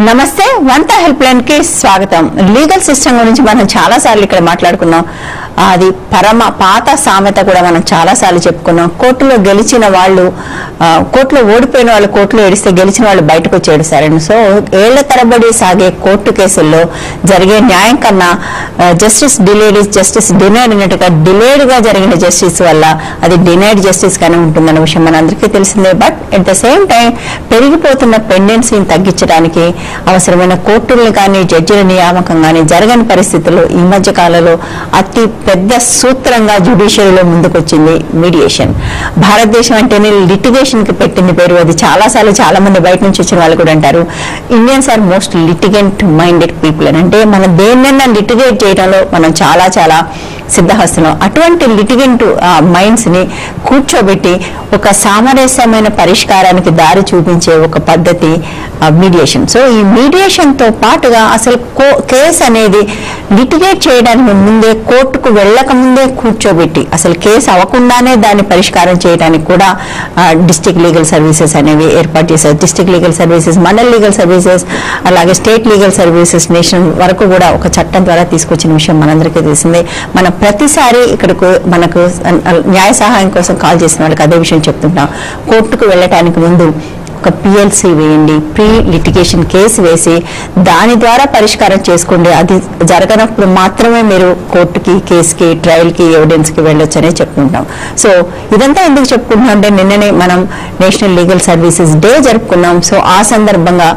నమస్తే వంట help line కి స్వాగతం. లీగల్ సిస్టమ్ గురించి మనం చాలా సార్లు ఇక్కడ మాట్లాడుకున్నాం. అది పాత సామెత కూడా మనం చాలా సార్లు చెప్పుకున్నాం. కోర్టులో గెలిచిన వాళ్ళు, కోర్టులో ఓడిపోయిన వాళ్ళు కోర్టులో ఏడిస్తే గెలిచిన వాళ్ళు బయటకు వచ్చి ఏడుస్తారండి. సో ఏళ్ల తరబడి సాగే కోర్టు కేసుల్లో జరిగే న్యాయం కన్నా justice delayed is justice denied అన్నట్టుగా డిలేడ్ గా జరిగిన జస్టిస్ వల్ల అది డినైడ్ జస్టిస్ గానే ఉంటుందన్న విషయం మనందరికీ తెలిసిందే. But at the same time పెరిగిపోతున్న పెండెన్సీని తగ్గించడానికి అవసరమైన కోర్టుల్ని కానీ జడ్జిల నియామకం కానీ జరగని పరిస్థితుల్లో ఈ మధ్య కాలంలో అతి పెద్ద సూత్రంగా జ్యుడిషియరీలో ముందుకొచ్చింది మీడియేషన్. భారతదేశం అంటేనే లిటిగేషన్ కి పెట్టింది పేరు. అది చాలాసార్లు చాలా మంది బయట నుంచి వచ్చిన వాళ్ళు కూడా అంటారు, Indians are most litigant minded people అని. అంటే మనం దేన్నైనా లిటిగేట్ చేయడంలో మనం చాలా చాలా సిద్ధహస్తున్నాం. అటువంటి లిటిగెంట్ మైండ్స్ ని కూర్చోబెట్టి ఒక సామరస్యమైన పరిష్కారానికి దారి చూపించే ఒక పద్ధతి మీడియేషన్. సో ఈ మీడియేషన్ తో పాటుగా అసలు కేసు అనేది లిటిగేట్ చేయడానికి ముందే, కోర్టుకు వెళ్ళక ముందే కూర్చోబెట్టి అసలు కేసు అవ్వకుండానే దాన్ని పరిష్కారం చేయడానికి కూడా డిస్ట్రిక్ట్ లీగల్ సర్వీసెస్ అనేవి ఏర్పాటు చేశారు. District legal services, mandal legal services, అలాగే స్టేట్ లీగల్ సర్వీసెస్ నేషనల్ వరకు కూడా ఒక చట్టం ద్వారా తీసుకొచ్చిన విషయం మనందరికీ తెలిసిందే. మనం ప్రతిసారి ఇక్కడకు మనకు న్యాయ సహాయం కోసం కాల్ చేసిన వాళ్ళకి అదే విషయం చెప్తుంటాం. కోర్టుకు వెళ్ళటానికి ముందు ఒక పిఎల్సీ వేయండి, ప్రీ లిటిగేషన్ కేసు వేసి దాని ద్వారా పరిష్కారం చేసుకోండి. అది జరగనప్పుడు మాత్రమే మీరు కోర్టుకి, కేసుకి, ట్రయల్కి, ఎవిడెన్స్కి వెళ్ళొచ్చు అనే చెప్పుకుంటాం. సో ఇదంతా ఎందుకు చెప్పుకుంటున్నాం అంటే నిన్ననే మనం నేషనల్ లీగల్ సర్వీసెస్ డే జరుపుకున్నాం. సో ఆ సందర్భంగా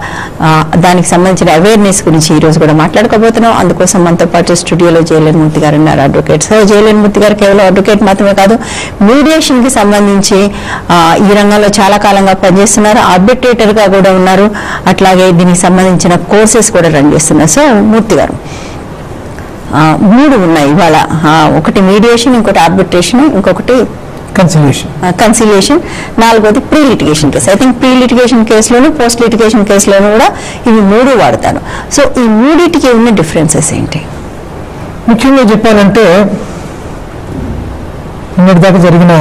దానికి సంబంధించిన అవేర్నెస్ గురించి ఈరోజు కూడా మాట్లాడుకోబోతున్నాం. అందుకోసం మనతో పాటు స్టూడియోలో జేఎల్ఎన్ మూర్తి గారు ఉన్నారు, అడ్వకేట్. సో జేఎల్ఎన్ మూర్తి గారు కేవలం అడ్వకేట్ మాత్రమే కాదు, మీడియేషన్ కి సంబంధించి ఈ రంగంలో చాలా కాలంగా పనిచేస్తున్నారు, ఆర్బిట్రేటర్ గా కూడా ఉన్నారు, అట్లాగే దీనికి సంబంధించిన కోర్సెస్ కూడా రన్ చేస్తున్నారు. సో మూర్తి గారు, 3 ఉన్నాయి ఇవాళ. ఒకటి మీడియేషన్, ఇంకోటి ఆర్బిట్రేషన్, ఇంకొకటి కన్సిలియేషన్, 4వది pre litigation case. I think pre litigation కేసులోను, పోస్ట్ లిటిగేషన్ కేసులోను కూడా ఇవి 3 వాడతాను. సో ఈ మూడింటికి ఉన్న డిఫరెన్సెస్ ఏంటి? ముఖ్యంగా చెప్పాలంటే నిన్నటి దాకా జరిగిన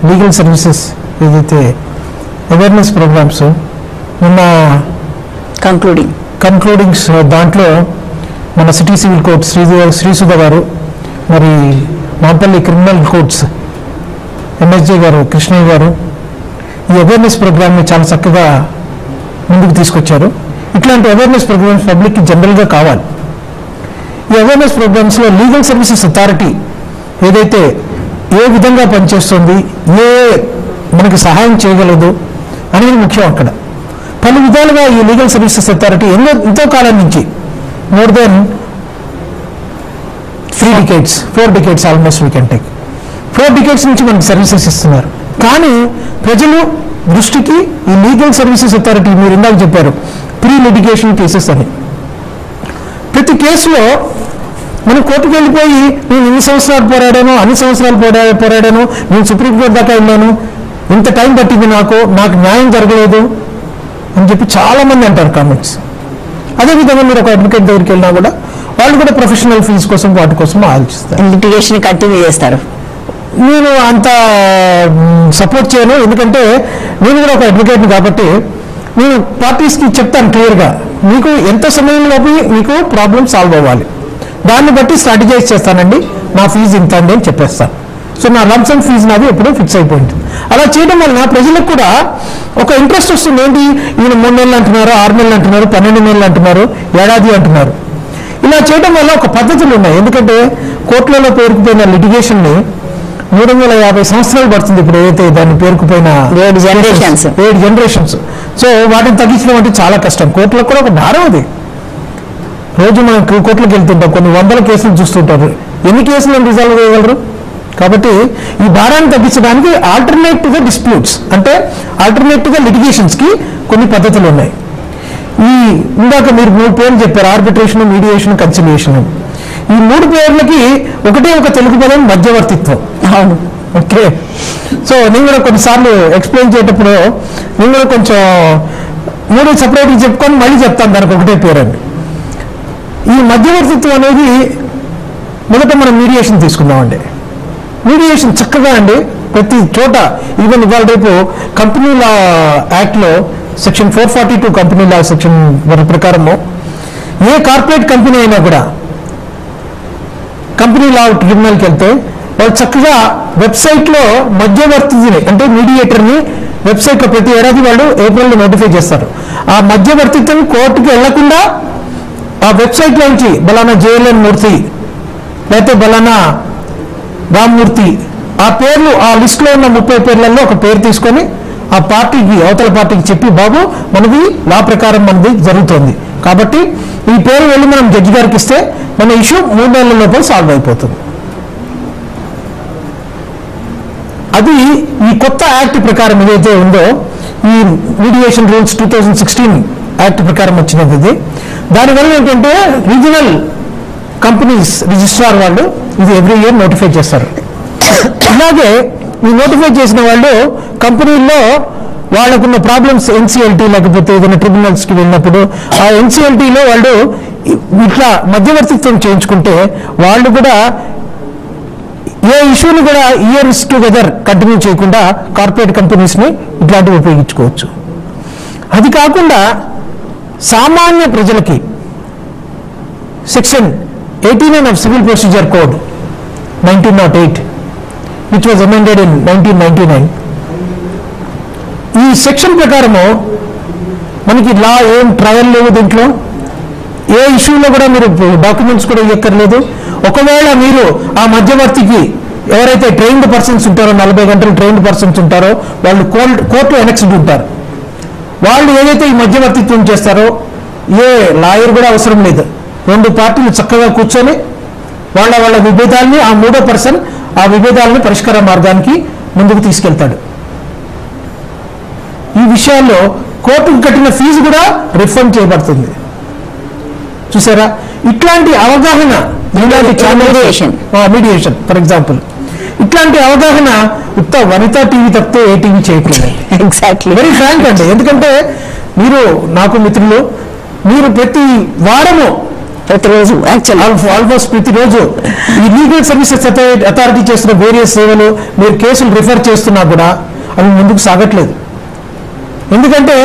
లీగల్ సర్వీసెస్ ఏదైతే అవేర్నెస్ ప్రోగ్రామ్స్, నిన్న కంక్లూడింగ్స్ దాంట్లో మన సిటీ సివిల్ కోర్ట్ శ్రీసుధ గారు, మరి మాంపల్లి క్రిమినల్ కోర్ట్స్ ఎంఎస్జే గారు, కృష్ణయ్య గారు ఈ అవేర్నెస్ ప్రోగ్రామ్ని చాలా చక్కగా ముందుకు తీసుకొచ్చారు. ఇట్లాంటి అవేర్నెస్ ప్రోగ్రామ్స్ పబ్లిక్కి జనరల్గా కావాలి. ఈ అవేర్నెస్ ప్రోగ్రామ్స్లో లీగల్ సర్వీసెస్ అథారిటీ ఏదైతే ఏ విధంగా పనిచేస్తుంది, మనకి సహాయం చేయగలదు అనేది ముఖ్యం. అక్కడ పలు విధాలుగా ఈ లీగల్ సర్వీసెస్ అథారిటీ ఎంతో కాలం నుంచి, more than 4 decades almost we can take 4 decades నుంచి మనకి సర్వీసెస్ ఇస్తున్నారు. కానీ ప్రజలు దృష్టికి ఈ లీగల్ సర్వీసెస్ అథారిటీ, మీరు ఇందాక చెప్పారు ప్రీ లిటిగేషన్ కేసెస్ అని, ప్రతి కేసులో మనం కోర్టుకు వెళ్ళిపోయి నేను ఇన్ని సంవత్సరాలు పోరాడాను, అన్ని సంవత్సరాలు పోరాడాను, నేను సుప్రీంకోర్టు దాకా వెళ్ళాను, ఇంత టైం పట్టింది, నాకు న్యాయం జరగలేదు అని చెప్పి చాలామంది అంటారు కామెంట్స్. అదేవిధంగా మీరు ఒక అడ్వకేట్ దగ్గరికి వెళ్ళినా కూడా వాళ్ళు కూడా ప్రొఫెషనల్ ఫీజు కోసం వాటి కోసం ఆలోచిస్తారు, లిటిగేషన్ కంటిన్యూ చేస్తారు. నేను అంత సపోర్ట్ చేయను, ఎందుకంటే నేను కూడా ఒక అడ్వకేట్ని కాబట్టి నేను పార్టీస్కి చెప్తాను క్లియర్గా, మీకు ఎంత సమయంలోపు మీకు ప్రాబ్లం సాల్వ్ అవ్వాలి, దాన్ని బట్టి స్ట్రాటజైజ్ చేస్తానండి, నా ఫీజు ఇంత అండి అని చెప్పేస్తాను. సో నా లంసమ్ ఫీజు నాది ఎప్పుడూ ఫిక్స్ అయిపోయింది. అలా చేయడం వలన ప్రజలకు కూడా ఒక ఇంట్రెస్ట్ వస్తుంది. ఏంటి, ఈయన 3 నెలలు అంటున్నారు, 6 నెలలు అంటున్నారు, 12 నెలలు అంటున్నారు, ఏడాది అంటున్నారు. ఇలా చేయడం వల్ల ఒక పద్ధతులు ఉన్నాయి. ఎందుకంటే కోర్టులలో పేరుకుపోయిన లిటిగేషన్ని 350 సంవత్సరాలు పడుతుంది. ఇప్పుడు ఏదైతే దాన్ని పేరుకుపోయిన 7 జనరేషన్స్. సో వాటిని తగ్గించడం అంటే చాలా కష్టం. కోర్టులకు కూడా ఒక భారం అది. రోజు మనం కోర్టులకు వెళ్తుంటాం, కొన్ని 100 కేసులు చూస్తుంటారు, ఎన్ని కేసులను రిజాల్వ్ చేయగలరు? కాబట్టి ఈ భారాన్ని తగ్గించడానికి ఆల్టర్నేట్ టు ద డిస్ప్యూట్స్, అంటే ఆల్టర్నేట్ టు ద లిటిగేషన్స్కి కొన్ని పద్ధతులు ఉన్నాయి. ఇందాక మీరు 3 పేర్లు చెప్పారు, ఆర్బిట్రేషన్, మీడియేషన్, కన్సిలియేషన్. ఈ 3 పేర్లకి ఒకటే ఒక తెలుగు పదం, మధ్యవర్తిత్వం. అవును, ఓకే. సో నేను కూడా కొన్నిసార్లు ఎక్స్ప్లెయిన్ చేసేటప్పుడు నేను కూడా కొంచెం 3 సపరేట్గా చెప్పుకొని మళ్ళీ చెప్తాను దానికి ఒకటే పేరండి. ఈ మధ్యవర్తిత్వం అనేది మొదట మనం మీడియేషన్ తీసుకుందామండి. మీడియేషన్ చక్కగా అండి ప్రతి చోట ఈవెన్ ఇవాళ రేపు కంపెనీ లా యాక్ట్లో సెక్షన్ 442 కంపెనీ లా సెక్షన్ ప్రకారము ఏ కార్పొరేట్ కంపెనీ అయినా కూడా కంపెనీ లా ట్రిబ్యునల్కి వెళ్తే వాళ్ళు చక్కగా వెబ్సైట్లో మధ్యవర్తిని అంటే మీడియేటర్ని వెబ్సైట్లో ప్రతి ఏడాది వాళ్ళు ఏప్రిల్లో నోటిఫై చేస్తారు. ఆ మధ్యవర్తిత్వం కోర్టుకి వెళ్లకుండా ఆ వెబ్సైట్లో నుంచి బలానా జేఎల్ఎన్ మూర్తి లేకపోతే బలానా రామ్మూర్తి ఆ పేర్లు ఆ లిస్టులో ఉన్న 30 పేర్లలో ఒక పేరు తీసుకొని ఆ పార్టీకి అవతల పార్టీకి చెప్పి బాబు మనది లా ప్రకారం మనది జరుగుతుంది కాబట్టి ఈ పేరు వెళ్ళి మనం జడ్జి గారికి ఇస్తే మన ఇష్యూ 3 నెలల లోపల సాల్వ్ అయిపోతుంది. అది ఈ కొత్త యాక్ట్ ప్రకారం ఏదైతే ఉందో ఈ మీడియేషన్ రూల్స్ 2016 యాక్ట్ ప్రకారం వచ్చినది ఇది. దానివల్ల ఏంటంటే రీజనల్ కంపెనీస్ రిజిస్ట్రార్ వాళ్ళు ఇది ఎవ్రీ ఇయర్ నోటిఫై చేస్తారు. అలాగే ఈ నోటిఫై చేసిన వాళ్ళు కంపెనీల్లో వాళ్ళకున్న ప్రాబ్లమ్స్ ఎన్సిఎల్టీ లేకపోతే ఏదైనా ట్రిబ్యునల్స్కి వెళ్ళినప్పుడు ఆ ఎన్సిఎల్టీలో వాళ్ళు ఇట్లా మధ్యవర్తిత్వం చేయించుకుంటే వాళ్ళు కూడా ఏ ఇష్యూని కూడా ఇయర్స్ టుగెదర్ కంటిన్యూ చేయకుండా కార్పొరేట్ కంపెనీస్ని ఇట్లాంటివి ఉపయోగించుకోవచ్చు. అది కాకుండా సామాన్య ప్రజలకి section 89 of civil procedure code 1908 which was amended in 1999 ఈ సెక్షన్ ప్రకారము మనకి లా ఏం ట్రయల్ లేవు, దీంట్లో ఏ ఇష్యూలో కూడా మీరు డాక్యుమెంట్స్ కూడా ఇవ్వక్కర్లేదు. ఒకవేళ మీరు ఆ మధ్యవర్తికి ఎవరైతే ట్రైన్డ్ పర్సన్స్ ఉంటారో 40 గంటలు ట్రైన్డ్ పర్సన్స్ ఉంటారో వాళ్ళు కోర్టు ఎనెక్స్డ్ ఉంటారు. వాళ్ళు ఏదైతే ఈ మధ్యవర్తిత్వం చేస్తారో ఏ లాయర్ కూడా అవసరం లేదు. 2 పార్టీలు చక్కగా కూర్చొని వాళ్ళ విభేదాలని ఆ 3వ పర్సన్ ఆ విభేదాలను పరిష్కార మార్గానికి ముందుకు తీసుకెళ్తాడు. ఈ విషయాల్లో కోర్టుకు కట్టిన ఫీజు కూడా రిఫండ్ చేయబడుతుంది. చూసారా, ఇట్లాంటి అవగాహన మీడియేషన్ ఫర్ ఎగ్జాంపుల్ ఇట్లాంటి అవగాహన ఉత్త వనితా టీవీ తప్పితే ఏ టీవీ చేయట్లేదు. ఎగ్జాక్ట్లీ వెరీ ఫ్రాంక్ అండి. ఎందుకంటే మీరు నాకు మిత్రులు, మీరు ప్రతి వారము ప్రతిరోజు ఆల్మోస్ట్ ప్రతిరోజు ఈ లీగల్ సర్వీసెస్ అథారిటీ చేస్తున్న వేరియస్ సేవలు మీరు కేసులు రిఫర్ చేస్తున్నా కూడా అవి ముందుకు సాగట్లేదు. ఎందుకంటే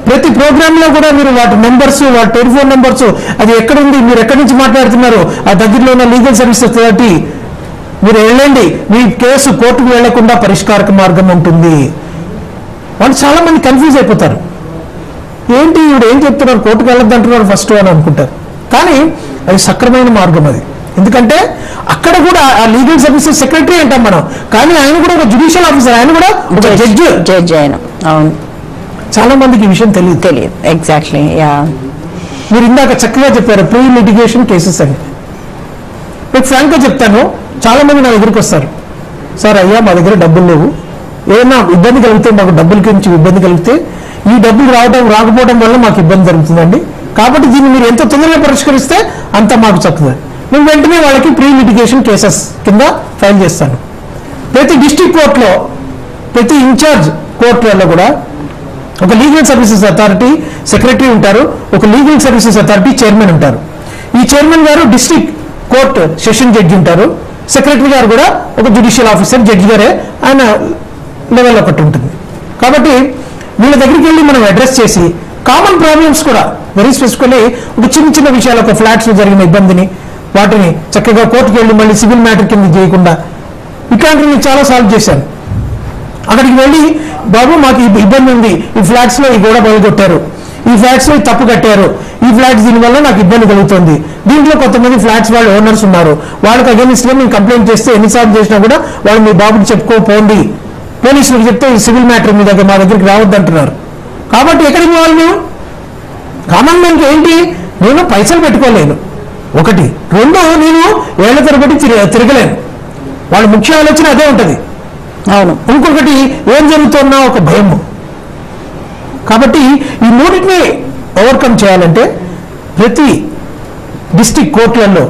ప్రతి ప్రోగ్రాంలో కూడా మీరు వాటి నెంబర్స్ వాటి టెలిఫోన్ నెంబర్స్ అది ఎక్కడుంది, మీరు ఎక్కడి నుంచి మాట్లాడుతున్నారు, ఆ దగ్గరలో ఉన్న లీగల్ సర్వీసెస్ అథారిటీ మీరు వెళ్ళండి, మీ కేసు కోర్టుకు వెళ్లకుండా పరిష్కారక మార్గం ఉంటుంది. వాళ్ళు చాలా మంది కన్ఫ్యూజ్ అయిపోతారు. ఏంటి ఇప్పుడు ఏం చెప్తున్నారు, కోర్టుకు వెళ్ళొద్దు అంటున్నారు ఫస్ట్ అని అనుకుంటారు. కానీ అది సక్రమైన మార్గం అది. ఎందుకంటే అక్కడ కూడా ఆ లీగల్ సర్వీసెస్ సెక్రటరీ అంటాం మనం, కానీ ఆయన కూడా ఒక జ్యుడిషియల్ ఆఫీసర్, ఆయన కూడా ఒక జడ్జి ఆయన. అవును, చాలా మందికి ఈ విషయం తెలియదు. ఎగ్జాక్ట్లీ. మీరు ఇందాక చక్కగా చెప్పారు ప్రీ లిటిగేషన్ కేసెస్ అని. మీకు ఫ్రాంక్గా చెప్తాను, చాలా మంది నా దగ్గరికి వస్తారు, సార్ అయ్యా మా దగ్గర డబ్బులు లేవు, ఏదైనా ఇబ్బంది కలిగితే మాకు డబ్బుల గురించి ఇబ్బంది కలిగితే ఈ డబ్బులు రాకపోవడం వల్ల మాకు ఇబ్బంది జరుగుతుందండి, కాబట్టి దీన్ని మీరు ఎంత తొందరగా పరిష్కరిస్తే అంత మాకు చక్కగా. నేను వెంటనే వాళ్ళకి ప్రీ లిటిగేషన్ కేసెస్ కింద ఫైల్ చేస్తాను. ప్రతి డిస్ట్రిక్ట్ కోర్టులో ప్రతి ఇన్ఛార్జ్ కోర్టులలో కూడా ఒక లీగల్ సర్వీసెస్ అథారిటీ సెక్రటరీ ఉంటారు, ఒక లీగల్ సర్వీసెస్ అథారిటీ చైర్మన్ ఉంటారు. ఈ చైర్మన్ గారు డిస్ట్రిక్ట్ కోర్టు సెషన్ జడ్జి ఉంటారు, సెక్రటరీ గారు కూడా ఒక జ్యుడిషియల్ ఆఫీసర్ జడ్జి గారే, ఆయన లెవెల్ ఒకటి ఉంటుంది. కాబట్టి వీళ్ళ దగ్గరికి వెళ్ళి మనం అడ్రస్ చేసి కామన్ ప్రాబ్లమ్స్ కూడా వెరీ స్పెసిఫికలీ ఒక చిన్న విషయాలు, ఒక ఫ్లాట్స్లో జరిగిన ఇబ్బందిని వాటిని చక్కగా కోర్టుకు వెళ్ళి మళ్ళీ సివిల్ మ్యాటర్ కింద చేయకుండా ఇట్లాంటివి నేను చాలా సాల్వ్ చేశాను. అక్కడికి వెళ్ళి బాబు మాకు ఇబ్బంది ఉంది, ఈ ఫ్లాట్స్లో ఈ గోడ బయలుకొట్టారు, ఈ ఫ్లాట్స్లో ఈ తప్పు కట్టారు, ఈ ఫ్లాట్స్ దీనివల్ల నాకు ఇబ్బంది కలుగుతుంది, దీంట్లో కొంతమంది ఫ్లాట్స్ వాళ్ళు ఓనర్స్ ఉన్నారు, వాళ్ళకి అగేనిస్ట్గా మేము కంప్లైంట్ చేస్తే ఎన్నిసార్లు చేసినా కూడా వాళ్ళు మీ బాబుకి చెప్పుకోపోండి, పోలీసులకు చెప్తే ఈ సివిల్ మ్యాటర్ మీ దగ్గర మా దగ్గరికి రావద్దు అంటున్నారు. కాబట్టి ఎక్కడికి పోవాలి మేము? కామన్ మ్యాన్కి ఏంటి, నేను పైసలు పెట్టుకోలేను ఒకటి, 2 నేను ఏళ్ల తరబడి తిరగలేను, వాళ్ళ ముఖ్య ఆలోచన అదే ఉంటుంది. అవును, ఇంకొకటి ఏం జరుగుతున్నా ఒక భయము. కాబట్టి ఈ 3టిని ఓవర్కమ్ చేయాలంటే ప్రతి డిస్ట్రిక్ట్ కోర్టులలో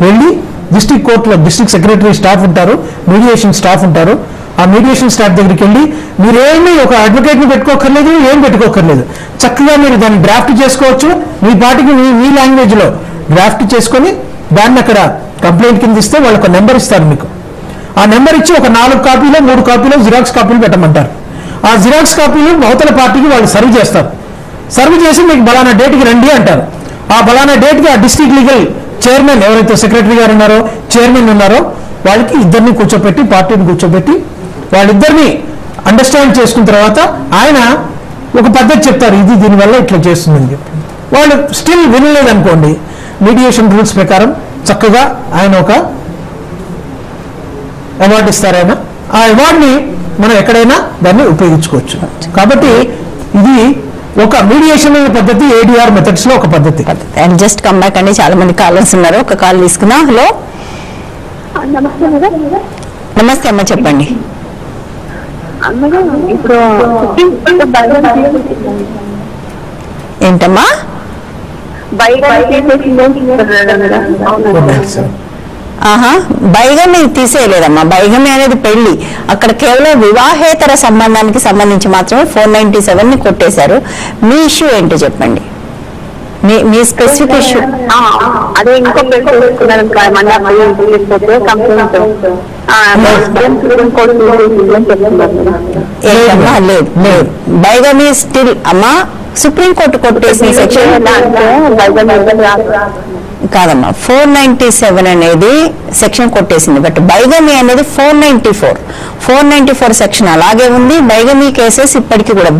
వెళ్ళి డిస్ట్రిక్ట్ కోర్టులో డిస్ట్రిక్ట్ సెక్రటరీ స్టాఫ్ ఉంటారు, మీడియేషన్ స్టాఫ్ ఉంటారు, ఆ మీడియేషన్ స్టాఫ్ దగ్గరికి వెళ్ళి మీరేమీ ఒక అడ్వకేట్ని పెట్టుకోకర్లేదు, ఏం పెట్టుకోకర్లేదు, చక్కగా మీరు దాన్ని డ్రాఫ్ట్ చేసుకోవచ్చు, మీ పార్టీకి మీ లాంగ్వేజ్లో డ్రాఫ్ట్ చేసుకొని దాన్ని అక్కడ కంప్లైంట్ కింద ఇస్తే వాళ్ళు ఒక నెంబర్ ఇస్తారు మీకు. ఆ ఆ నెంబర్ ఇచ్చి ఒక 4 కాపీలో 3 కాపీలో జిరాక్స్ కాపీలు పెట్టమంటారు. ఆ జిరాక్స్ కాపీలు అవతల పార్టీకి వాళ్ళు సర్వ్ చేస్తారు. సర్వ్ చేసి మీకు బలానా డేట్కి రండి అంటారు. ఆ బలానా డేట్కి ఆ డిస్ట్రిక్ట్ లీగల్ చైర్మన్ ఎవరైతే సెక్రటరీ గారు ఉన్నారో, చైర్మన్ ఉన్నారో వాళ్ళకి ఇద్దరిని కూర్చోబెట్టి, పార్టీని కూర్చోబెట్టి వాళ్ళిద్దరిని అండర్స్టాండ్ చేసుకున్న తర్వాత ఆయన ఒక పద్ధతి చెప్తారు, ఇది దీనివల్ల ఇట్లా చేస్తుందని చెప్పి. వాళ్ళు స్టిల్ వినలేదనుకోండి, మీడియేషన్ రూల్స్ ప్రకారం చక్కగా ఆయన ఒక అవార్డు ఇస్తారు. ఆయన ఆ అవార్డుని మనం ఎక్కడైనా దాన్ని ఉపయోగించుకోవచ్చు. కాబట్టి ఇది ఒక మీడియేషన్ అనే పద్ధతి ADR మెథడ్స్ లో ఒక పద్ధతి. అండ్ జస్ట్ కమ్ బ్యాక్ అండి, చాలా మంది కాలర్స్ ఉన్నారు. ఒక కాల్ తీసుకున్నా. హలో, నమస్తే అమ్మ, చెప్పండి. ఏంటమ్మా? బైగమి తీసేయలేదమ్మా. బైగమి అనేది పెళ్లి. అక్కడ కేవలం వివాహేతర సంబంధానికి సంబంధించి మాత్రమే 497 ని కొట్టేశారు. మీ ఇష్యూ ఏంటో చెప్పండి, మీ స్పెసిఫిక్ ఇష్యూ. అదే ఇంకో లేదు లేదు, బైగమి స్టిల్ అమ్మా సుప్రీంకోర్టు కొట్టేసిన సెక్షన్ కాదమ్మా. 497 అనేది సెక్షన్ కొట్టేసింది. బట్ బైగమి అనేది 494 సెక్షన్ అలాగే ఉంది. బైగమి కేసెస్ ఇప్పటికీ కూడా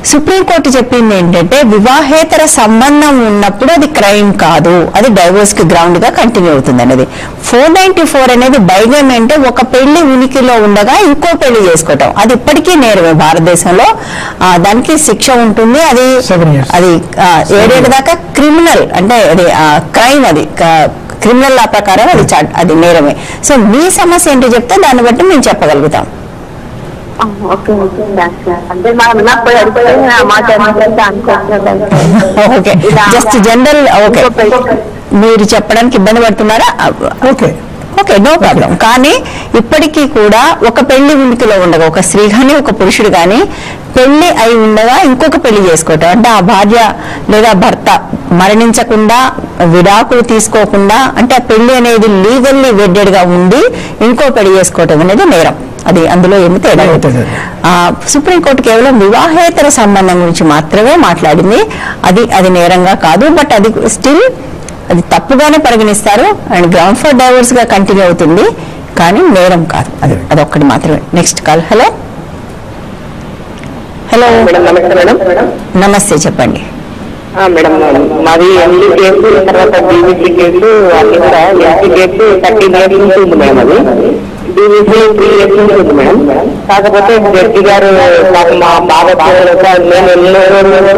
సుప్రీంకోర్టు చెప్పింది ఏంటంటే వివాహేతర సంబంధం ఉన్నప్పుడు అది క్రైమ్ కాదు, అది డైవోర్స్ కి గ్రౌండ్ గా కంటిన్యూ అవుతుంది అనేది. 494 అనేది బైగమి అంటే ఒక పెళ్లి ఉనికిలో ఉండగా ఇంకో పెళ్లి చేసుకోవటం, అది ఇప్పటికీ నేరమే భారతదేశంలో. దానికి శిక్ష ఉంటుంది. అది 7 ఏళ్ల దాకా క్రిమినల్, అంటే అది క్రైమ్, అది క్రిమినల్ లా ప్రకారం అది నేరమే. సో మీ సమస్య ఏంటో చెప్తే దాన్ని బట్టి మేము చెప్పగలుగుతాం. Okay, just general. ఓకే, మీరు చెప్పడానికి ఇబ్బంది పడుతున్నారా? Okay okay, no problem. కానీ ఇప్పటికీ కూడా ఒక పెళ్లి ఉనికిలో ఉండగా, ఒక స్త్రీ కానీ ఒక పురుషుడు కానీ పెళ్లి అయి ఉండగా ఇంకొక పెళ్లి చేసుకోవటం, అంటే ఆ భార్య లేదా భర్త మరణించకుండా, విడాకులు తీసుకోకుండా, అంటే ఆ పెళ్లి అనేది లీగల్లీ వెడ్డెడ్ గా ఉండి ఇంకో పెళ్లి చేసుకోవటం అనేది నేరం. అది అందులో ఏమి తేడా అవుతుంది. సుప్రీంకోర్టు కేవలం వివాహేతర సంబంధం గురించి మాత్రమే మాట్లాడింది. అది నేరంగా కాదు. బట్ అది స్టిల్ అది తప్పుగానే పరిగణిస్తారు అండ్ గ్రౌండ్ ఫర్ డైవోర్స్ గా కంటిన్యూ అవుతుంది, కానీ నేరం కాదు. అదొక్కటి మాత్రమే. Next call. హలో హలో, నమస్తే, చెప్పండి. మేడం, మాది ఎంపీ కేసు, తర్వాత బీబీసీ కేసు, అన్ని కూడా ఎంపీ కేసు 13 years నుంచి ఉంది మేడం. అది బీబీసీ 3 years నుంచి ఉంది మేడం. కాకపోతే జడ్జి గారు నాకు మా బాధ నేను ఎన్నో రోజులు మేడం.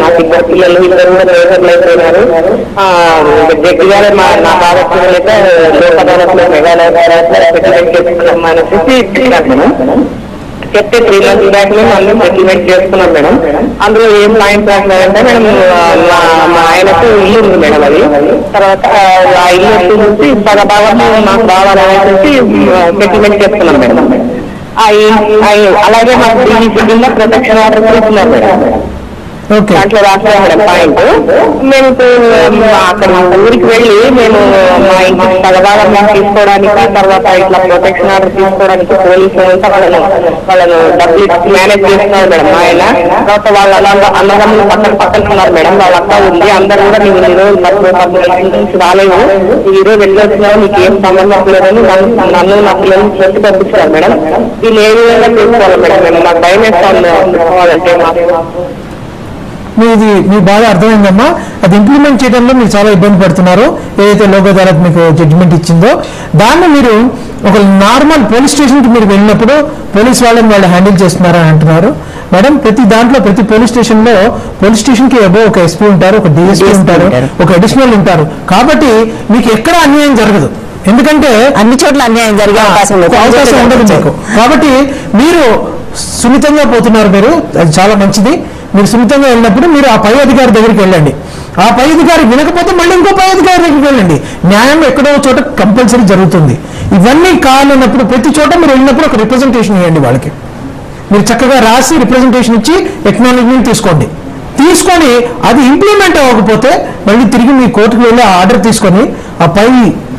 నాకు 2 పిల్లలు, 2 కూడా మేజర్లు అయిపోయినారు. జడ్జి గారు నా బాధ చూడలేక లోక్ అదాలత్లో మేఘాలయ సెటిల్మెంట్ చేసుకున్నాం అనేసి ఇచ్చినారు మేడం. చెప్తే 3 months బ్యాక్ మేము అన్ని సెటిల్మెంట్ చేసుకున్నాం మేడం. అందులో ఏం పాయింట్ రాసినారంటే మేడం, మా ఆయనకు ఇల్లు ఉంది మేడం. అది తర్వాత ఆ ఇల్లు వచ్చేసి భాగం మాకు కావాలనేసి సెటిల్మెంట్ చేసుకున్నాం మేడం. అలాగే మాకు బీబీసీ కింద ప్రొటెక్షన్ ఆర్డర్ తీసుకున్నాం మేడం. దాంట్లో రాసాం మేడం పాయింట్. మేము అక్కడ ఊరికి వెళ్ళి మేము మా ఇంటి సగభాగం తీసుకోవడానికి, తర్వాత ఇట్లా ప్రొటెక్షన్ ఆర్డర్ తీసుకోవడానికి పోలీసులు అంతా వాళ్ళను డబ్బులు మేనేజ్ చేస్తున్నారు మేడం మా ఆయన. తర్వాత వాళ్ళ అన్నదమ్ములు పక్కన ఉన్నారు మేడం. వాళ్ళ అక్క ఉంది. అందరూ కూడా నీవు నుంచి రాలేవు, ఈ రోజు వెళ్ళొచ్చినావు, నీకు ఏం సంబంధం లేదని నన్ను నా పిల్లల్ని చేసి పంపిస్తారు మేడం. వీళ్ళు ఏ విధంగా చేసుకోవాలి మేడం? మేము మాకు భయం వేసుకోవాలంటే మీ బాగా అర్థమైందమ్మా. అది ఇంప్లిమెంట్ చేయడంలో మీరు చాలా ఇబ్బంది పడుతున్నారు. ఏదైతే లోక్ అదాలత్ మీకు జడ్జిమెంట్ ఇచ్చిందో దాన్ని మీరు ఒక నార్మల్ పోలీస్ స్టేషన్కి మీరు వెళ్ళినప్పుడు పోలీస్ వాళ్ళు హ్యాండిల్ చేస్తున్నారని అంటున్నారు మేడం. ప్రతి పోలీస్ స్టేషన్లో పోలీస్ స్టేషన్కి అబో ఒక ఎస్పీ ఉంటారు, ఒక డిఎస్పీ ఉంటారు, ఒక అడిషనల్ ఉంటారు. కాబట్టి మీకు ఎక్కడ అన్యాయం జరగదు, ఎందుకంటే అన్ని చోట్ల అన్యాయం జరిగే అవకాశం ఉండదు మీకు. కాబట్టి మీరు సున్నితంగా పోతున్నారు. మీరు అది చాలా మంచిది. మీరు సున్నితంగా వెళ్ళినప్పుడు మీరు ఆ పై అధికారి దగ్గరికి వెళ్ళండి. ఆ పై అధికారి వినకపోతే మళ్ళీ ఇంకో పై అధికారి దగ్గరికి వెళ్ళండి. న్యాయం ఎక్కడో చోట కంపల్సరీ జరుగుతుంది. ఇవన్నీ కావాలన్నప్పుడు ప్రతి చోట మీరు వెళ్ళినప్పుడు ఒక రిప్రజెంటేషన్ ఇవ్వండి వాళ్ళకి. మీరు చక్కగా రాసి రిప్రజెంటేషన్ ఇచ్చి ఎక్నాలజ్మెంట్ తీసుకోండి. తీసుకొని అది ఇంప్లిమెంట్ అవ్వకపోతే మళ్ళీ తిరిగి మీ కోర్టుకు వెళ్ళి ఆర్డర్ తీసుకొని ఆ పై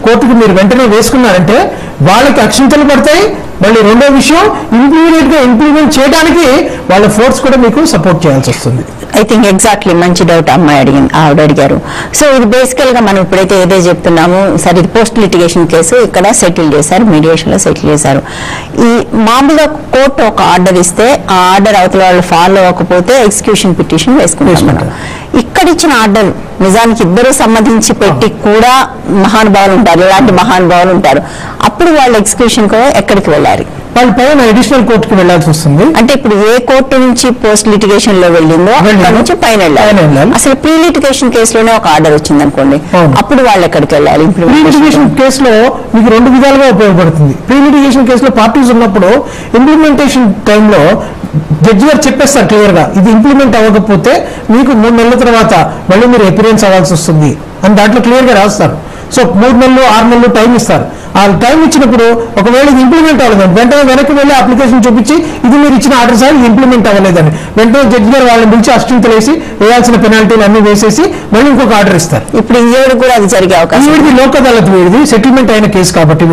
కోర్టుకు మీరు వెంటనే వేసుకున్నారంటే వాళ్ళకి అక్షింతలు పడతాయి. మళ్ళీ రెండో విషయం, ఇమీడియట్గా ఇంప్లిమెంట్ చేయడానికి వాళ్ళ ఫోర్స్ కూడా మీకు సపోర్ట్ చేయాల్సి వస్తుంది. ఐ థింక్ ఎగ్జాక్ట్లీ మంచి డౌట్ ఆవిడ అడిగారు. సో ఇది బేసికల్ గా మనం ఇప్పుడైతే ఏదో చెప్తున్నామో సరే, ఇది పోస్ట్ లిటిగేషన్ కేసు ఇక్కడ సెటిల్ చేశారు, మీడియేషన్ లో సెటిల్ చేశారు. ఈ మామూలుగా కోర్టు ఒక ఆర్డర్ ఇస్తే ఆ ఆర్డర్ అవతల వాళ్ళు ఫాలో అవ్వకపోతే ఎగ్జిక్యూషన్ పిటిషన్ వేసుకుంటారు. ఇక్కడ ఇచ్చిన ఆర్డర్ నిజానికి ఇద్దరు సంబంధించి పెట్టి కూడా మహానుభావులు ఉంటారు, ఇలాంటి మహానుభావులు ఉంటారు. అప్పుడు వాళ్ళు ఎగ్జిక్యూషన్ కు ఎక్కడికి వెళ్ళారు? వాళ్ళు పైన అడిషనల్ కోర్టుకి వెళ్లాల్సి వస్తుంది. అంటే ఇప్పుడు ఏ కోర్టు నుంచి పోస్ట్ లిటిగేషన్ లో వెళ్ళిందో అక్కడ నుంచి పైన వెళ్ళాలి. అసలు ప్రీ లిటిగేషన్ కేసులోనే ఒక ఆర్డర్ వచ్చింది అనుకోండి, అప్పుడు వాళ్ళు ఎక్కడికి వెళ్ళాలి? ప్రీ లిటిగేషన్ కేసులో మీకు రెండు విధాలుగా ఉపయోగపడుతుంది. ప్రీ లిటిగేషన్ కేసులో పార్టీస్ ఉన్నప్పుడు ఇంప్లిమెంటేషన్ టైంలో జడ్జి గారు చెప్పేస్తారు క్లియర్ గా, ఇది ఇంప్లిమెంట్ అవ్వకపోతే మీకు 3 నెలల తర్వాత మళ్ళీ మీరు అపియరెన్స్ అవ్వాల్సి వస్తుంది అని దాంట్లో క్లియర్ గా రాస్తారు. సో 3 నెలలు 6 నెలలు టైం ఇస్తారు. ఆ టైం ఇచ్చినప్పుడు ఒకవేళ ఇది ఇంప్లిమెంట్ అవ్వలేదని వెంటనే వెనక్కి వెళ్ళి అప్లికేషన్ చూపించి ఇది మీరు ఇచ్చిన ఆర్డర్ సార్ ఇది ఇంప్లిమెంట్ అవ్వలేదని వెంటనే జడ్జి గారు వాళ్ళని పిలిచి అష్టింతలు వేసి వేయాల్సిన పెనాల్టీలు అన్ని వేసేసి మళ్ళీ ఇంకొక ఆర్డర్ ఇస్తారు. ఇప్పుడు ఈవిడ కూడా అది జరిగే అవకాశం. ఈవిడిది లోక్ అదాలత్, వీడిది సెటిల్మెంట్ అయిన కేసు కాబట్టి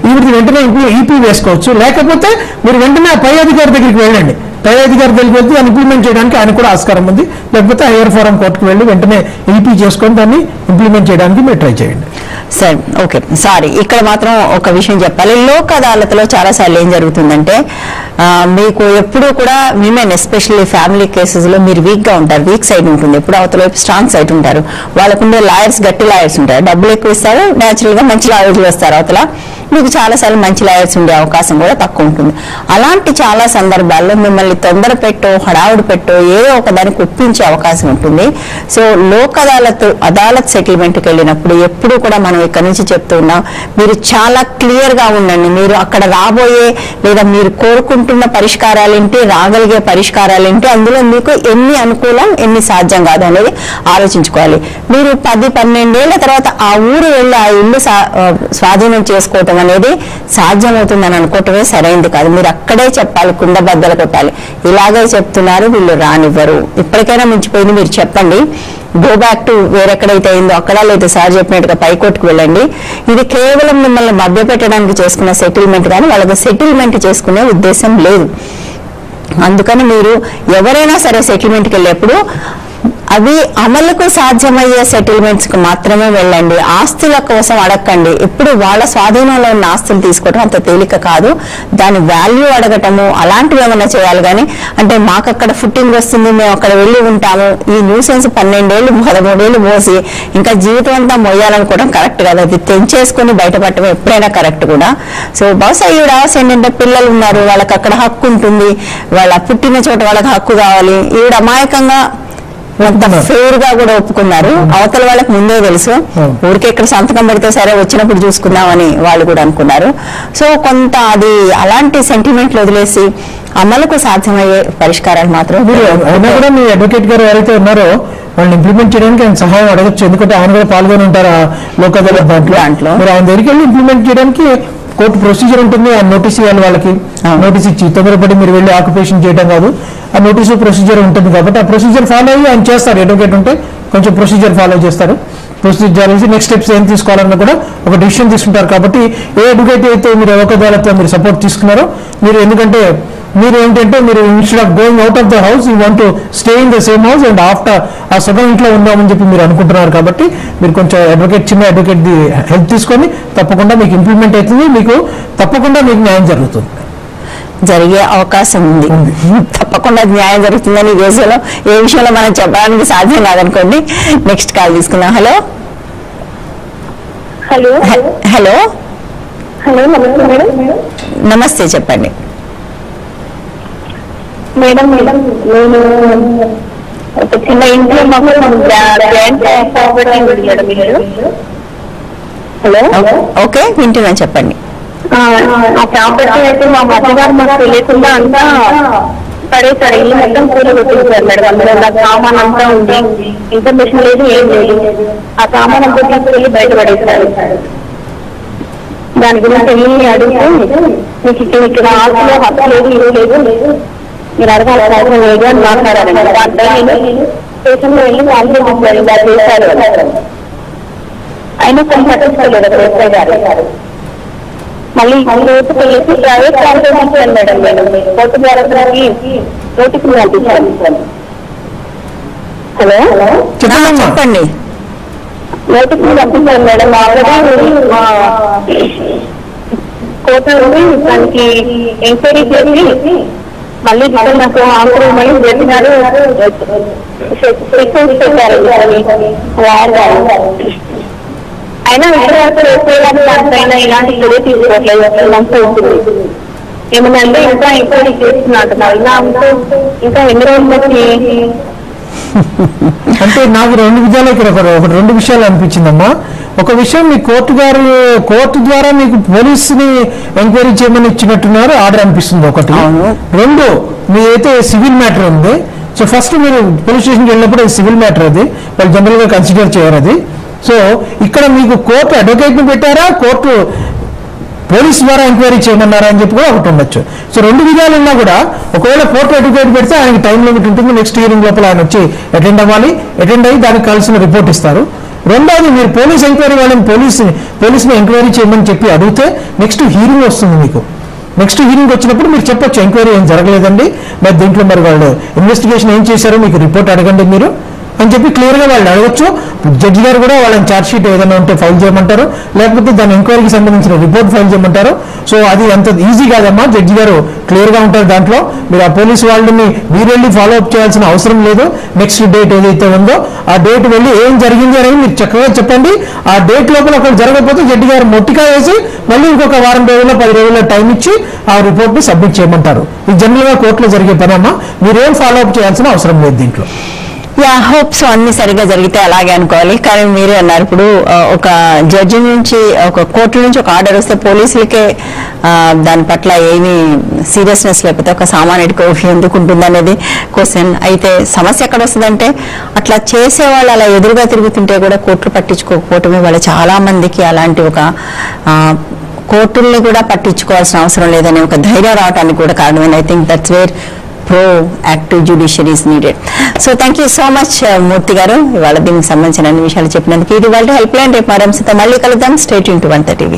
ఈవిడిది వెంటనే ఈపీ వేసుకోవచ్చు. లేకపోతే మీరు వెంటనే పై అధికారి దగ్గరికి వెళ్ళండి. పై అధికారి దగ్గరికి వెళ్తే దాన్ని ఇంప్లిమెంట్ చేయడానికి ఆయన కూడా ఆస్కారం ఉంది. లేకపోతే హైయర్ ఫోరం కోర్టుకు వెళ్ళి వెంటనే ఈపీ చేసుకొని దాన్ని ఇంప్లిమెంట్ చేయడానికి మీరు ట్రై చేయండి. సరే, ఓకే. సారీ, ఇక్కడ మాత్రం ఒక విషయం చెప్పాలి. లోక్ అదాలత్లో చాలాసార్లు ఏం జరుగుతుందంటే మీకు ఎప్పుడూ కూడా విమెన్ ఎస్పెషల్లీ ఫ్యామిలీ కేసెస్లో మీరు వీక్గా ఉంటారు, వీక్ సైడ్ ఉంటుంది. ఎప్పుడు అవతల వైపు స్ట్రాంగ్ సైడ్ ఉంటారు. వాళ్ళకుండే లాయర్స్ గట్టి లాయర్స్ ఉంటారు, డబ్బులు ఎక్కువ ఇస్తారు, న్యాచురల్గా మంచి లాయర్లు వస్తారు. అవతల మీకు చాలాసార్లు మంచి లాయర్స్ ఉండే అవకాశం కూడా తక్కువ ఉంటుంది. అలాంటి చాలా సందర్భాల్లో మిమ్మల్ని తొందర పెట్టో హడావుడి పెట్టో ఏదో ఒక దానికి ఒప్పించే అవకాశం ఉంటుంది. సో లోక్ అదాలత్ సెటిల్మెంట్కి వెళ్ళినప్పుడు ఎప్పుడు కూడా మనం ఇక్కడ నుంచి చెప్తూ ఉన్నాం, మీరు చాలా క్లియర్గా ఉండండి. మీరు అక్కడ రాబోయే లేదా మీరు కోరుకుంటున్న పరిష్కారాలేంటి, రాగలిగే పరిష్కారాలేంటి, అందులో మీకు ఎన్ని అనుకూలం ఎన్ని సాధ్యం కాదు అనేది ఆలోచించుకోవాలి. మీరు 10-12 ఏళ్ల తర్వాత ఆ ఊరు వెళ్ళి ఆ ఇల్లు స్వాధీనం చేసుకోవటం అనేది సాధ్యమవుతుందని అనుకోవటమే సరైనది కాదు. మీరు అక్కడే చెప్పాలి, కుండ బద్దలు కొట్టాలి. ఇలాగే చెప్తున్నారు, వీళ్ళు రానివ్వరు, ఇప్పటికైనా మించిపోయింది మీరు చెప్పండి, గో బ్యాక్ టు వేరెక్కడైతే అయిందో అక్కడ, లేదా సార్ చెప్పినట్టుగా పైకోర్టుకు వెళ్ళండి. ఇది కేవలం మిమ్మల్ని మభ్యపెట్టడానికి చేసుకున్న సెటిల్మెంట్ కానీ వాళ్ళకి సెటిల్మెంట్ చేసుకునే ఉద్దేశం లేదు. అందుకని మీరు ఎవరైనా సరే సెటిల్మెంట్కి వెళ్ళేప్పుడు అవి అమలుకు సాధ్యమయ్యే సెటిల్మెంట్స్ కు మాత్రమే వెళ్ళండి. ఆస్తుల కోసం అడగండి. ఎప్పుడు వాళ్ళ స్వాధీనంలో ఉన్న ఆస్తులు తీసుకోవడం అంత తేలిక కాదు. దాని వాల్యూ అడగటము అలాంటివి ఏమైనా చేయాలి. కానీ అంటే మాకు అక్కడ ఫుట్టింగ్ వస్తుంది, మేము అక్కడ వెళ్ళి ఉంటాము, ఈ న్యూసెన్స్ 12 ఏళ్ళు 13 ఏళ్ళు మోసి ఇంకా జీవితం అంతా మొయ్యాలనుకోవడం కరెక్ట్ కాదు. అది తెంచేసుకుని బయటపడటం ఎప్పుడైనా కరెక్ట్ కూడా. సో బహుశా ఈవిడ ఆశ ఏంటంటే పిల్లలు ఉన్నారు, వాళ్ళకి అక్కడ హక్కు ఉంటుంది, వాళ్ళ పుట్టిన చోట వాళ్ళకి హక్కు కావాలి. ఈవిడ అమాయకంగా ఫేర్ గా కూడా ఒప్పుకున్నారు. అవతల వాళ్ళకి ముందే తెలుసు, ఊరికే ఇక్కడ సంతకం పెడితే సరే వచ్చినప్పుడు చూసుకుందామని వాళ్ళు కూడా అనుకున్నారు. సో కొంత అది అలాంటి సెంటిమెంట్లు వదిలేసి అమలుకు సాధ్యమయ్యే పరిష్కారాలు మాత్రం అయినా కూడా మీ అడ్వకేట్ గారు ఎవరైతే ఉన్నారో వాళ్ళని ఇంప్లిమెంట్ చేయడానికి ఆయన సహాయం అడగచ్చు. ఎందుకంటే ఆయన కూడా పాల్గొని ఉంటారు ఆ లోక్ అదాలత్ దాంట్లో. మీరు ఆయన దగ్గరికి వెళ్ళి ఇంప్లిమెంట్ చేయడానికి కోర్టు ప్రొసీజర్ ఉంటుంది. ఆ నోటీస్ ఇవ్వాలి, వాళ్ళకి నోటీస్ ఇచ్చి తొందరపడి మీరు వెళ్ళి ఆక్యుపేషన్ చేయడం కాదు. ఆ నోటీసు ప్రొసీజర్ ఉంటుంది కాబట్టి ఆ ప్రొసీజర్ ఫాలో అయ్యి ఆయన చేస్తారు. అడ్వకేట్ ఉంటే కొంచెం ప్రొసీజర్ ఫాలో చేస్తారు. ప్రొసీజర్ నుంచి నెక్స్ట్ స్టెప్స్ ఏం తీసుకోవాలన్నా కూడా ఒక డిసిషన్ తీసుకుంటారు. కాబట్టి ఏ అడ్వకేట్ అయితే మీరు లోక్ అదాలత్లో మీరు సపోర్ట్ తీసుకున్నారో మీరు, ఎందుకంటే మీరు ఏంటంటే మీరు instead of going out of the house you want to stay in the same house and after ఆ సగం ఇంట్లో ఉందామని చెప్పి మీరు అనుకుంటున్నారు. కాబట్టి మీరు కొంచెం చిన్న అడ్వకేట్ ది హెల్ప్ తీసుకొని తప్పకుండా మీకు ఇంప్లిమెంట్ అవుతుంది, మీకు తప్పకుండా మీకు న్యాయం జరుగుతుంది, జరిగే అవకాశం ఉంది. తప్పకుండా న్యాయం జరుగుతుందని ఏ విషయంలో మనం చెప్పడానికి సాధ్యం కాదనుకోండి. నెక్స్ట్ కాల్ తీసుకుందాం. హలో హలో హలో హలో నమస్తే, చెప్పండి మేడం. నేను ఒక చిన్న ఇంట్లో మాకు గ్రాండ్ ప్రాపర్టీ ఉంది మేడం. మీరు హలో ఓకే వింటున్నాను, చెప్పండి. ఆ ప్రాపర్టీ అయితే మా మధ్యగారు మాకు తెలియకుండా అంతా పడేసారు. ఇల్లు మొత్తం కూలి కొట్టించారు మేడం. అందులో నాకు సామాన్ అంతా ఉంది, ఇన్ఫర్మేషన్ లేదు, ఏం లేదు. ఆ సామాన్ అంతా తీసుకెళ్ళి బయట పడేశారు. దాని గురించి ఎన్ని అడిగితే మీకు ఇక్కడ ఆస్తిలో హక్కు లేదు, ఇది లేదు, మీరు అడగాల్సిన అవసరం లేదు అని మాట్లాడారండి. దాంట్లో నేను స్టేషన్లో వెళ్ళి వాళ్ళు ఇలా చేశారు అయినా కొన్ని పట్టించుకోలేదు ఎస్ఐ గారు. మళ్ళీ కోర్టుకు వెళ్ళేసి ప్రైవేట్ కాంప్రమైజ్ మేడం నేను కోర్టు ద్వారా నోటీసులు పంపించాను. హలో చెప్పండి. నోటీసులు పంపించాను మేడం. ఆల్రెడీ కోర్టు నుండి దానికి ఎంక్వైరీ చేసి మళ్ళీ నాకు ఆంధ్ర మళ్ళీ చెప్పినారు అయినా దానిపైన ఇలాంటి చర్య తీసుకోవట్లేదు. ఏమన్నా అంటే ఇంకా ఎంక్వైరీ చేస్తున్నా అంటున్నారు. ఇలా ఉంటే ఇంకా ఎన్ని రోజులు వచ్చి అంటే నాకు రెండు విధాలు ఇక్కడ ఒక రెండు విషయాలు అనిపించిందమ్మా. ఒక విషయం మీ కోర్టు ద్వారా మీకు పోలీసుని ఎంక్వైరీ చేయమని ఇచ్చినట్టున్నారు ఆర్డర్ అనిపిస్తుంది ఒకటి. రెండు మీ అయితే సివిల్ మ్యాటర్ ఉంది. సో ఫస్ట్ మీరు పోలీస్ స్టేషన్కి వెళ్ళినప్పుడు అది సివిల్ మ్యాటర్, అది వాళ్ళు జనరల్గా కన్సిడర్ చేయరు అది. సో ఇక్కడ మీకు కోర్టు అడ్వకేట్ని పెట్టారా, కోర్టు పోలీస్ ద్వారా ఎంక్వైరీ చేయమన్నారా అని చెప్పి కూడా ఒకటి ఉండొచ్చు. సో రెండు విధాలు ఉన్నా కూడా ఒకవేళ కోర్టు అడ్వకేట్ పెడితే ఆయనకి టైం లిమిట్ ఉంటుంది. నెక్స్ట్ హియరింగ్ లోపల ఆయన వచ్చి అటెండ్ అవ్వాలి. అటెండ్ అయ్యి దానికి కావాల్సిన రిపోర్ట్ ఇస్తారు. రెండోది మీరు పోలీస్ ఎంక్వైరీ వాళ్ళని పోలీసుని ఎంక్వైరీ చేయమని చెప్పి అడిగితే నెక్స్ట్ హీరింగ్ వస్తుంది మీకు. నెక్స్ట్ హీరింగ్ వచ్చినప్పుడు మీరు చెప్పొచ్చు ఎంక్వైరీ ఏం జరగలేదండి, మరి దీంట్లో మరి వాళ్ళు ఇన్వెస్టిగేషన్ ఏం చేశారో మీకు రిపోర్ట్ అడగండి మీరు అని చెప్పి క్లియర్గా వాళ్ళు అడగచ్చు. జడ్జి గారు కూడా వాళ్ళని ఛార్జ్ షీట్ ఏదైనా ఉంటే ఫైల్ చేయమంటారు, లేకపోతే దాని ఎంక్వైరీకి సంబంధించిన రిపోర్ట్ ఫైల్ చేయమంటారు. సో అది అంత ఈజీ కాదమ్మా. జడ్జి గారు క్లియర్గా ఉంటారు దాంట్లో. మీరు ఆ పోలీసు వాళ్ళని మీరు వెళ్ళి ఫాలో అప్ చేయాల్సిన అవసరం లేదు. నెక్స్ట్ డేట్ ఏదైతే ఉందో ఆ డేట్ వెళ్ళి ఏం జరిగింది అనేది మీరు చక్కగా చెప్పండి. ఆ డేట్ లోపల ఒకటి జరగకపోతే జడ్జి గారు మొట్టిగా వేసి మళ్ళీ ఇంకొక వారం రోజుల్లో 10 రోజుల్లో టైం ఇచ్చి ఆ రిపోర్ట్ని సబ్మిట్ చేయమంటారు. ఇది జనరల్గా కోర్టులో జరిగే పనమ్మా. మీరేం ఫాలో అప్ చేయాల్సిన అవసరం లేదు దీంట్లో. హోప్స్ అన్ని సరిగా జరిగితే అలాగే అనుకోవాలి. కానీ మీరే అన్నారు ఇప్పుడు ఒక జడ్జి నుంచి ఒక కోర్టు నుంచి ఒక ఆర్డర్ వస్తే పోలీసులకే దాని పట్ల ఏమీ సీరియస్నెస్ లేకపోతే ఒక సామాన్యుడికి ఎందుకు ఉంటుంది అనేది క్వశ్చన్. అయితే సమస్య ఎక్కడ వస్తుందంటే అట్లా చేసేవాళ్ళు అలా ఎదురుగా తిరుగుతుంటే కూడా కోర్టులు పట్టించుకోకపోవటమే వాళ్ళ చాలా మందికి అలాంటి ఒక కోర్టుల్ని కూడా పట్టించుకోవాల్సిన అవసరం లేదని ఒక ధైర్యం రావడానికి కూడా కారణం. I think that's where proactive judiciary is needed. So thank you so much మూర్తి గారు ఇవాళ దీనికి సంబంధించిన అన్ని విషయాలు చెప్పినందుకు. ఇది వాళ్ళ హెల్ప్ లైన్. రేపు మరో అంశంతో మళ్ళీ కలుద్దాం. Stay tune to 130 TV.